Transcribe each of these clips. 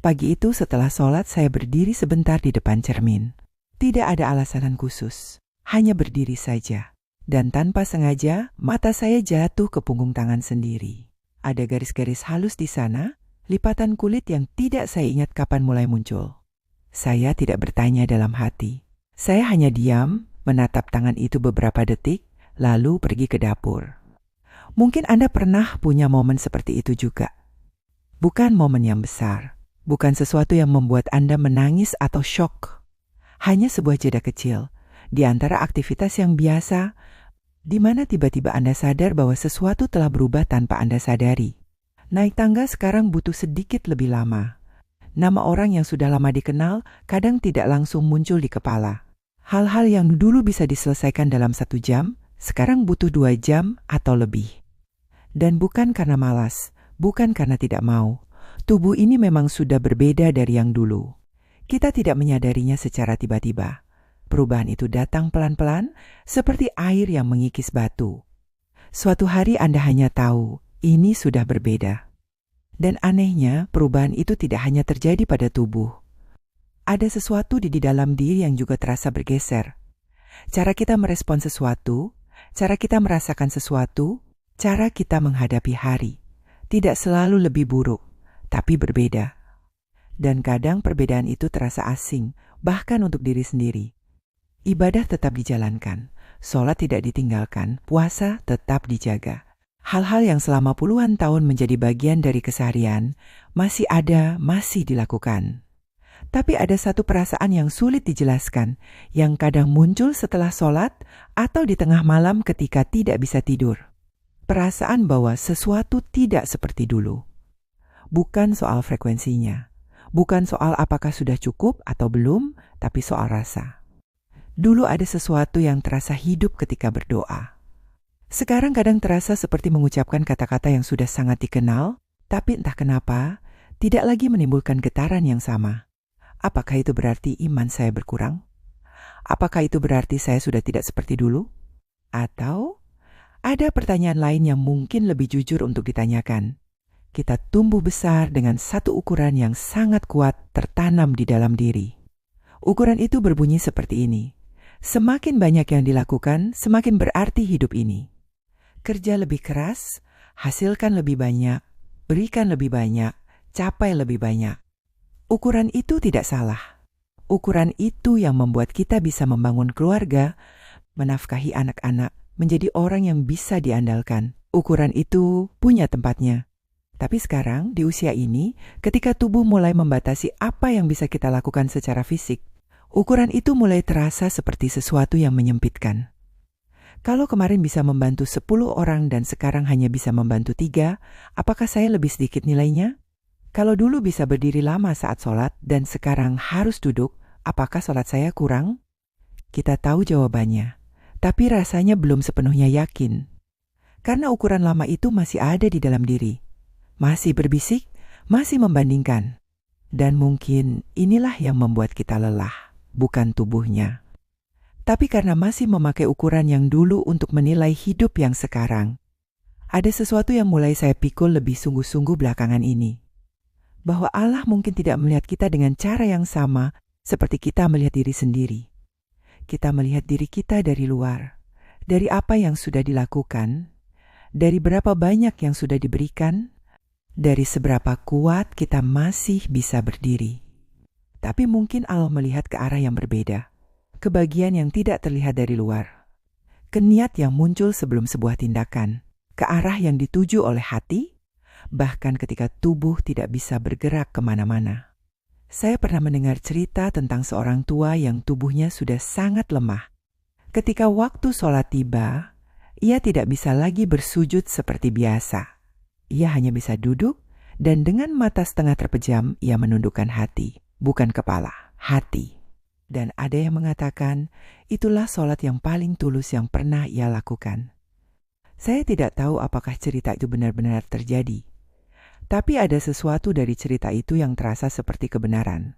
Pagi itu setelah sholat saya berdiri sebentar di depan cermin. Tidak ada alasan khusus, hanya berdiri saja. Dan tanpa sengaja, mata saya jatuh ke punggung tangan sendiri. Ada garis-garis halus di sana, lipatan kulit yang tidak saya ingat kapan mulai muncul. Saya tidak bertanya dalam hati. Saya hanya diam, menatap tangan itu beberapa detik, lalu pergi ke dapur. Mungkin Anda pernah punya momen seperti itu juga. Bukan momen yang besar, bukan sesuatu yang membuat Anda menangis atau syok. Hanya sebuah jeda kecil, di antara aktivitas yang biasa, di mana tiba-tiba Anda sadar bahwa sesuatu telah berubah tanpa Anda sadari. Naik tangga sekarang butuh sedikit lebih lama. Nama orang yang sudah lama dikenal kadang tidak langsung muncul di kepala. Hal-hal yang dulu bisa diselesaikan dalam 1 jam, sekarang butuh 2 jam atau lebih. Dan bukan karena malas, bukan karena tidak mau. Tubuh ini memang sudah berbeda dari yang dulu. Kita tidak menyadarinya secara tiba-tiba. Perubahan itu datang pelan-pelan, seperti air yang mengikis batu. Suatu hari Anda hanya tahu, ini sudah berbeda. Dan anehnya, perubahan itu tidak hanya terjadi pada tubuh. Ada sesuatu di dalam diri yang juga terasa bergeser. Cara kita merespon sesuatu, cara kita merasakan sesuatu, cara kita menghadapi hari, tidak selalu lebih buruk, tapi berbeda. Dan kadang perbedaan itu terasa asing, bahkan untuk diri sendiri. Ibadah tetap dijalankan, sholat tidak ditinggalkan, puasa tetap dijaga. Hal-hal yang selama puluhan tahun menjadi bagian dari keseharian, masih ada, masih dilakukan. Tapi ada satu perasaan yang sulit dijelaskan, yang kadang muncul setelah sholat atau di tengah malam ketika tidak bisa tidur. Perasaan bahwa sesuatu tidak seperti dulu. Bukan soal frekuensinya, bukan soal apakah sudah cukup atau belum, tapi soal rasa. Dulu ada sesuatu yang terasa hidup ketika berdoa. Sekarang kadang terasa seperti mengucapkan kata-kata yang sudah sangat dikenal, tapi entah kenapa, tidak lagi menimbulkan getaran yang sama. Apakah itu berarti iman saya berkurang? Apakah itu berarti saya sudah tidak seperti dulu? Atau ada pertanyaan lain yang mungkin lebih jujur untuk ditanyakan. Kita tumbuh besar dengan satu ukuran yang sangat kuat tertanam di dalam diri. Ukuran itu berbunyi seperti ini. Semakin banyak yang dilakukan, semakin berarti hidup ini. Kerja lebih keras, hasilkan lebih banyak, berikan lebih banyak, capai lebih banyak. Ukuran itu tidak salah. Ukuran itu yang membuat kita bisa membangun keluarga, menafkahi anak-anak, menjadi orang yang bisa diandalkan. Ukuran itu punya tempatnya. Tapi sekarang, di usia ini, ketika tubuh mulai membatasi apa yang bisa kita lakukan secara fisik, ukuran itu mulai terasa seperti sesuatu yang menyempitkan. Kalau kemarin bisa membantu 10 orang dan sekarang hanya bisa membantu 3, apakah saya lebih sedikit nilainya? Kalau dulu bisa berdiri lama saat sholat dan sekarang harus duduk, apakah sholat saya kurang? Kita tahu jawabannya, tapi rasanya belum sepenuhnya yakin. Karena ukuran lama itu masih ada di dalam diri. Masih berbisik, masih membandingkan. Dan mungkin inilah yang membuat kita lelah, bukan tubuhnya. Tapi karena masih memakai ukuran yang dulu untuk menilai hidup yang sekarang, ada sesuatu yang mulai saya pikul lebih sungguh-sungguh belakangan ini. Bahwa Allah mungkin tidak melihat kita dengan cara yang sama seperti kita melihat diri sendiri. Kita melihat diri kita dari luar, dari apa yang sudah dilakukan, dari berapa banyak yang sudah diberikan, dari seberapa kuat kita masih bisa berdiri. Tapi mungkin Allah melihat ke arah yang berbeda, ke bagian yang tidak terlihat dari luar, ke niat yang muncul sebelum sebuah tindakan, ke arah yang dituju oleh hati, bahkan ketika tubuh tidak bisa bergerak kemana-mana. Saya pernah mendengar cerita tentang seorang tua yang tubuhnya sudah sangat lemah. Ketika waktu sholat tiba, ia tidak bisa lagi bersujud seperti biasa. Ia hanya bisa duduk dan dengan mata setengah terpejam ia menundukkan hati, bukan kepala, hati. Dan ada yang mengatakan itulah sholat yang paling tulus yang pernah ia lakukan. Saya tidak tahu apakah cerita itu benar-benar terjadi. Tapi ada sesuatu dari cerita itu yang terasa seperti kebenaran.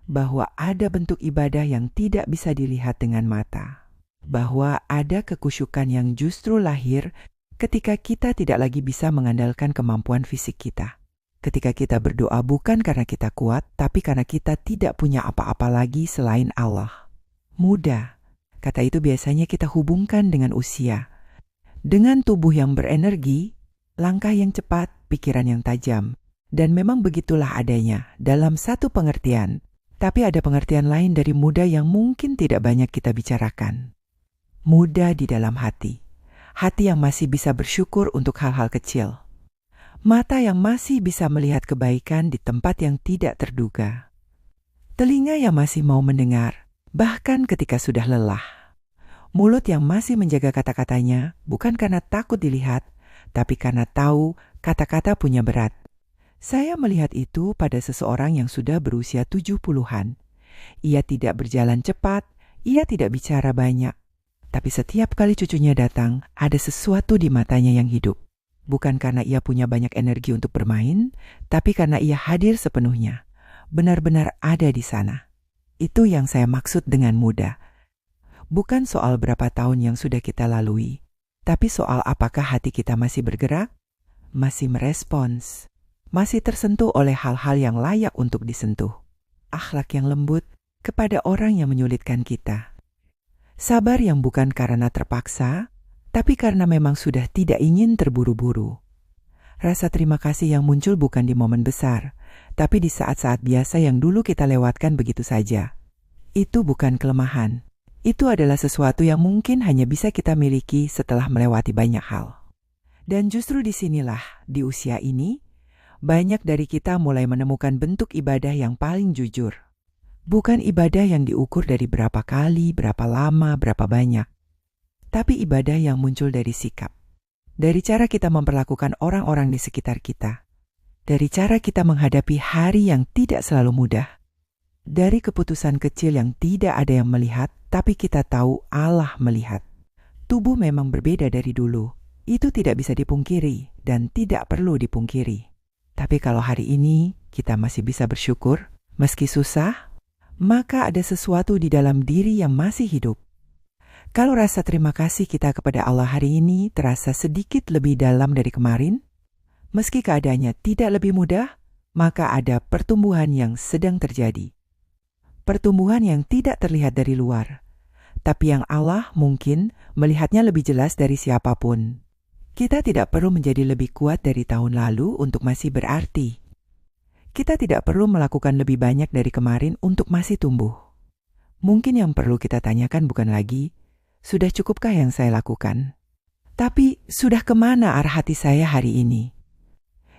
Bahwa ada bentuk ibadah yang tidak bisa dilihat dengan mata. Bahwa ada kekusyukan yang justru lahir ketika kita tidak lagi bisa mengandalkan kemampuan fisik kita. Ketika kita berdoa bukan karena kita kuat, tapi karena kita tidak punya apa-apa lagi selain Allah. Muda, kata itu biasanya kita hubungkan dengan usia. Dengan tubuh yang berenergi, langkah yang cepat, pikiran yang tajam. Dan memang begitulah adanya dalam satu pengertian. Tapi ada pengertian lain dari muda yang mungkin tidak banyak kita bicarakan. Muda di dalam hati. Hati yang masih bisa bersyukur untuk hal-hal kecil. Mata yang masih bisa melihat kebaikan di tempat yang tidak terduga. Telinga yang masih mau mendengar, bahkan ketika sudah lelah. Mulut yang masih menjaga kata-katanya, bukan karena takut dilihat, tapi karena tahu kata-kata punya berat. Saya melihat itu pada seseorang yang sudah berusia 70-an. Ia tidak berjalan cepat, ia tidak bicara banyak. Tapi setiap kali cucunya datang, ada sesuatu di matanya yang hidup. Bukan karena ia punya banyak energi untuk bermain, tapi karena ia hadir sepenuhnya. Benar-benar ada di sana. Itu yang saya maksud dengan muda. Bukan soal berapa tahun yang sudah kita lalui, tapi soal apakah hati kita masih bergerak, masih merespons, masih tersentuh oleh hal-hal yang layak untuk disentuh. Akhlak yang lembut kepada orang yang menyulitkan kita. Sabar yang bukan karena terpaksa, tapi karena memang sudah tidak ingin terburu-buru. Rasa terima kasih yang muncul bukan di momen besar, tapi di saat-saat biasa yang dulu kita lewatkan begitu saja. Itu bukan kelemahan. Itu adalah sesuatu yang mungkin hanya bisa kita miliki setelah melewati banyak hal. Dan justru disinilah, di usia ini, banyak dari kita mulai menemukan bentuk ibadah yang paling jujur. Bukan ibadah yang diukur dari berapa kali, berapa lama, berapa banyak. Tapi ibadah yang muncul dari sikap. Dari cara kita memperlakukan orang-orang di sekitar kita. Dari cara kita menghadapi hari yang tidak selalu mudah. Dari keputusan kecil yang tidak ada yang melihat, tapi kita tahu Allah melihat. Tubuh memang berbeda dari dulu. Itu tidak bisa dipungkiri dan tidak perlu dipungkiri. Tapi kalau hari ini kita masih bisa bersyukur, meski susah, maka ada sesuatu di dalam diri yang masih hidup. Kalau rasa terima kasih kita kepada Allah hari ini terasa sedikit lebih dalam dari kemarin, meski keadaannya tidak lebih mudah, maka ada pertumbuhan yang sedang terjadi. Pertumbuhan yang tidak terlihat dari luar, tapi yang Allah mungkin melihatnya lebih jelas dari siapapun. Kita tidak perlu menjadi lebih kuat dari tahun lalu untuk masih berarti. Kita tidak perlu melakukan lebih banyak dari kemarin untuk masih tumbuh. Mungkin yang perlu kita tanyakan bukan lagi, sudah cukupkah yang saya lakukan? Tapi, sudah kemana arah hati saya hari ini?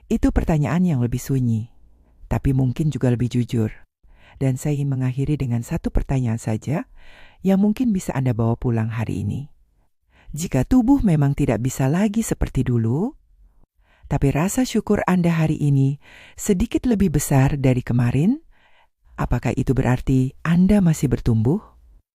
Itu pertanyaan yang lebih sunyi, tapi mungkin juga lebih jujur. Dan saya ingin mengakhiri dengan satu pertanyaan saja yang mungkin bisa Anda bawa pulang hari ini. Jika tubuh memang tidak bisa lagi seperti dulu, tapi rasa syukur Anda hari ini sedikit lebih besar dari kemarin, apakah itu berarti Anda masih bertumbuh?